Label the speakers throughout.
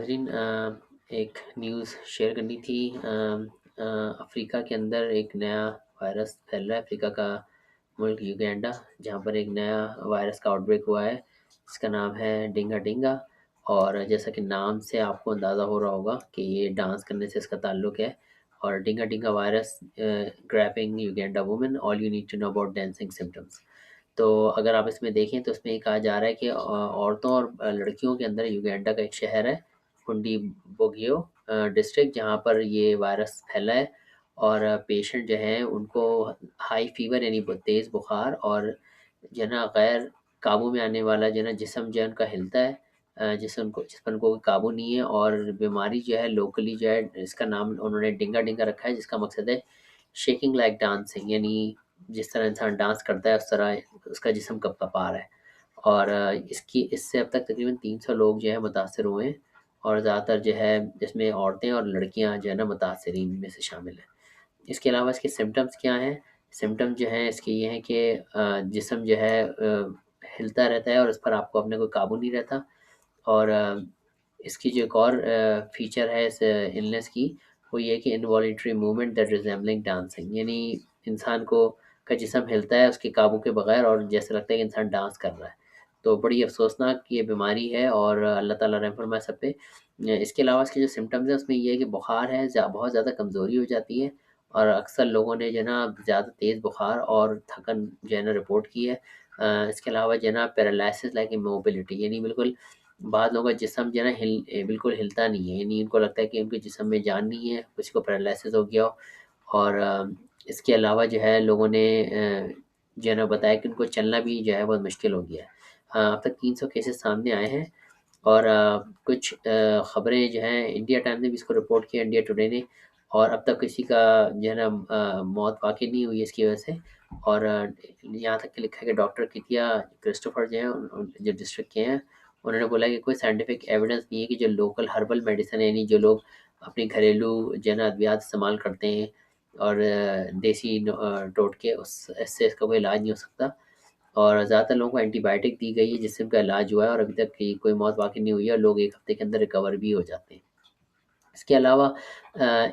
Speaker 1: ناظرین ایک news share کرنی تھی۔ افریقہ کے اندر ایک نیا وائرس پھیل رہا ہے۔ افریقہ کا ملک یوگینڈا، جہاں پر ایک نیا وائرس کا آؤٹ بریک ہوا ہے جس کا نام ہے ڈینگا ڈینگا۔ اور جیسا کہ نام سے آپ کو اندازہ ہو رہا ہوگا کہ یہ ڈانس کرنے سے اس کا تعلق ہے۔ اور Dinga Dinga virus gripping Uganda women, all you need to know about dancing symptoms. تو اگر آپ اس میں دیکھیں تو اس میں یہ کہا جا رہا ہے کہ عورتوں اور لڑکیوں کے اندر یوگینڈا کا ایک شہر ہے کنڈی بوگیو ڈسٹرکٹ، جہاں پر یہ وائرس پھیلا ہے۔ اور پیشنٹ جو ہیں ان کو ہائی فیور یعنی تیز بخار اور جو ہے نا غیر قابو میں آنے والا جو ہے نا جسم جو ہے ان کا ہلتا ہے، جس پر ان کو کوئی قابو نہیں ہے۔ اور بیماری جو ہے لوکلی جو ہے اس کا نام انہوں نے ڈنگا ڈنگا رکھا ہے، جس کا مقصد ہے شیکنگ لائک ڈانسنگ، یعنی جس طرح انسان ڈانس کرتا ہے اس طرح اس کا جسم کب کپا رہا ہے۔ اور اس سے اب تک تقریباً 300 لوگ جو ہے متاثر ہوئے ہیں، اور زیادہ تر جو ہے اس میں عورتیں اور لڑکیاں جو ہے نا متاثرین میں سے شامل ہیں۔ اس کے علاوہ اس کے سمٹمز کیا ہیں؟ سمٹم جو ہیں اس کے یہ ہیں کہ جسم جو ہے ہلتا رہتا ہے اور اس پر آپ کو اپنے کوئی قابو نہیں رہتا۔ اور اس کی جو ایک اور فیچر ہے اس النس کی، وہ یہ کہ انوالنٹری موومنٹ دیٹ ریزیمبلنگ ڈانسنگ، یعنی انسان کو کا جسم ہلتا ہے اس کے قابو کے بغیر اور جیسے لگتا ہے کہ انسان ڈانس کر رہا ہے۔ تو بڑی افسوسناک یہ بیماری ہے، اور اللہ تعالیٰ رحم فرمائے سب پہ۔ اس کے علاوہ اس کے جو سمٹمز ہیں اس میں یہ ہے کہ بخار ہے، بہت زیادہ کمزوری ہو جاتی ہے، اور اکثر لوگوں نے جو ہے نا زیادہ تیز بخار اور تھکن جو ہے نا رپورٹ کی ہے۔ اس کے علاوہ جو ہے نا پیرالائسس لائک اموبلٹی، یعنی بالکل بعض لوگوں کا جسم جو ہے نا بالکل ہلتا نہیں ہے، یعنی ان کو لگتا ہے کہ ان کے جسم میں جان نہیں ہے، کسی کو پیرالائسس ہو گیا ہو۔ اور اس کے علاوہ جو ہے لوگوں نے جو ہے نا بتایا کہ ان کو چلنا بھی جو ہے بہت مشکل ہو گیا ہے۔ اب تک 300 کیسز سامنے آئے ہیں، اور کچھ خبریں جو ہیں انڈیا ٹائم نے بھی اس کو رپورٹ کیا، انڈیا ٹوڈے نے، اور اب تک کسی کا جو ہے نا موت واقع نہیں ہوئی اس کی وجہ سے۔ اور یہاں تک کہ لکھا ہے کہ ڈاکٹر کتیا کرسٹوفر جو ہیں جو ڈسٹرکٹ کے ہیں، انہوں نے بولا کہ کوئی سائنٹیفک ایویڈنس نہیں ہے کہ جو لوکل ہربل میڈیسن ہے، یعنی جو لوگ اپنی گھریلو جو ہے نا ادویات استعمال کرتے ہیں اور دیسی ٹوٹکے، اس سے اس کا کوئی علاج نہیں ہو سکتا۔ اور زیادہ تر لوگوں کو اینٹی بائیوٹک دی گئی ہے جس سے ان کا علاج ہوا ہے، اور ابھی تک کوئی موت واقع نہیں ہوئی ہے، اور لوگ ایک ہفتے کے اندر ریکور بھی ہو جاتے ہیں۔ اس کے علاوہ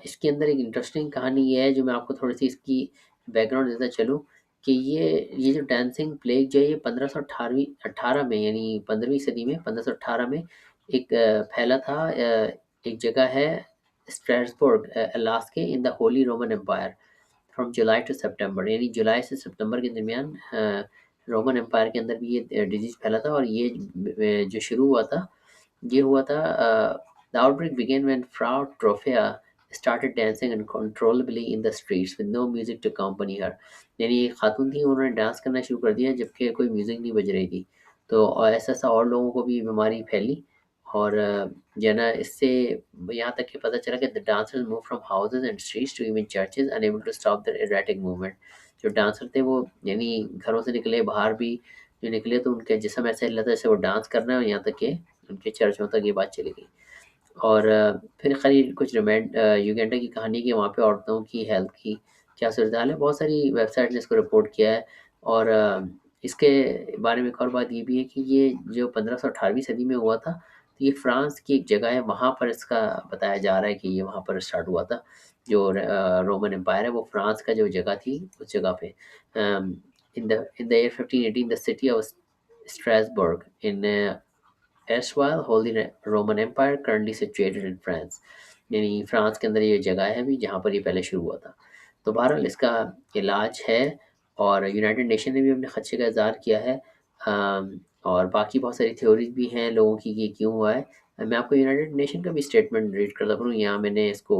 Speaker 1: اس کے اندر ایک انٹرسٹنگ کہانی یہ ہے جو میں آپ کو تھوڑی سی اس کی بیک گراؤنڈ دیتا چلوں، کہ یہ جو ڈانسنگ پلیگ جو ہے یہ 1518 میں، یعنی 15ویں صدی میں، 1518 میں ایک پھیلا تھا۔ ایک جگہ ہے Strasbourg Alsace in the Holy Roman Empire from July to September, یعنی جولائی سے ستمبر کے درمیان رومن امپائر کے اندر بھی یہ ڈیزیز پھیلا تھا۔ اور یہ جو شروع ہوا تھا، یہ ہوا تھا the outbreak began when Frau Trophea started dancing uncontrollably in the streets with no music to accompany her، یعنی ایک خاتون تھی، انہوں نے ڈانس کرنا شروع کر دیا جبکہ کوئی میوزک نہیں بج رہی تھی۔ تو ایسا اور لوگوں کو بھی بیماری پھیلی، اور جو ہے نا اس سے یہاں تک کہ پتہ چلا کہ the dancers moved from houses and streets to even churches unable to stop their erratic movement۔ جو ڈانسر تھے وہ یعنی گھروں سے نکلے، باہر بھی جو نکلے تو ان کے جسم ایسے ہل رہا تھا جیسے وہ ڈانس کرنا ہے، اور یہاں تک کہ ان کے چرچوں تک یہ بات چلی گئی۔ اور پھر خیر کچھ یوگینڈا کی کہانی کہ وہاں پہ عورتوں کی ہیلتھ کی کیا صورتحال ہے۔ بہت ساری ویب سائٹ نے اس کو رپورٹ کیا ہے، اور اس کے بارے میں ایک اور بات یہ بھی ہے کہ یہ جو 1518ویں صدی میں ہوا تھا، تو یہ فرانس کی ایک جگہ ہے، وہاں پر اس کا بتایا جا رہا ہے کہ یہ وہاں پر اسٹارٹ ہوا تھا۔ جو رومن امپائر ہے وہ فرانس کا جو جگہ تھی اس جگہ پہ in the year 1518 the city of Strasbourg in erstwhile Holy Roman Empire currently situated in France، یعنی فرانس کے اندر یہ جگہ ہے بھی جہاں پر یہ پہلے شروع ہوا تھا۔ تو بہرحال اس کا علاج ہے، اور یونائٹڈ نیشن نے بھی اپنے خدشے کا اظہار کیا ہے، اور باقی بہت ساری تھیوریز بھی ہیں لوگوں کی کہ کیوں ہوا ہے۔ میں آپ کو یونائٹڈ نیشن کا بھی اسٹیٹمنٹ ریڈ کرتا ہوں، یہاں میں نے اس کو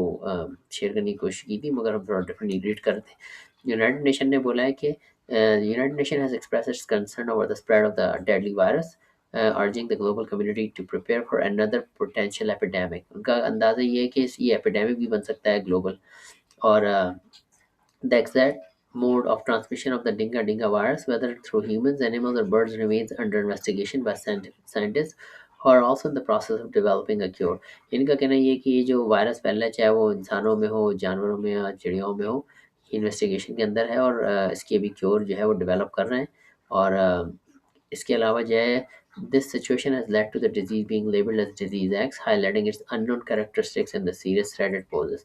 Speaker 1: شیئر کرنے کی کوشش کی تھی مگر ہم تھوڑا ڈفرینٹلی ریڈ کرتے ہیں۔ یونائٹڈ نیشن نے بولا ہے کہ United Nations has expressed its concern over the spread of the deadly virus, urging the global community to prepare for another potential epidemic۔ ان کا اندازہ یہ ہے کہ یہ ایپیڈیمک بھی بن سکتا ہے گلوبل، اور the exact mode of transmission of the Dinga Dinga virus, whether through humans, animals, or birds, remains under investigation by scientists who are also in the process of developing a cure۔ ان کا کہنا یہ ہے کہ یہ جو virus پھیل رہا ہے، چاہے وہ انسانوں میں ہو، جانوروں میں یا چڑیاؤں میں ہو، انویسٹیگیشن کے اندر ہے، اور اس کی ابھی کیور جو ہے وہ ڈیولپ کر رہے ہیں۔ اور اس کے علاوہ جو ہے This situation has led to the disease being labeled as disease X, highlighting its unknown characteristics and the serious threat it poses.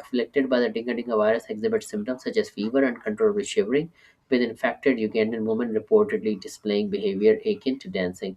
Speaker 1: afflicted by the Dengue dengue virus exhibit symptoms such as fever, uncontrollable shivering, with infected Ugandan women reportedly displaying behavior akin to dancing.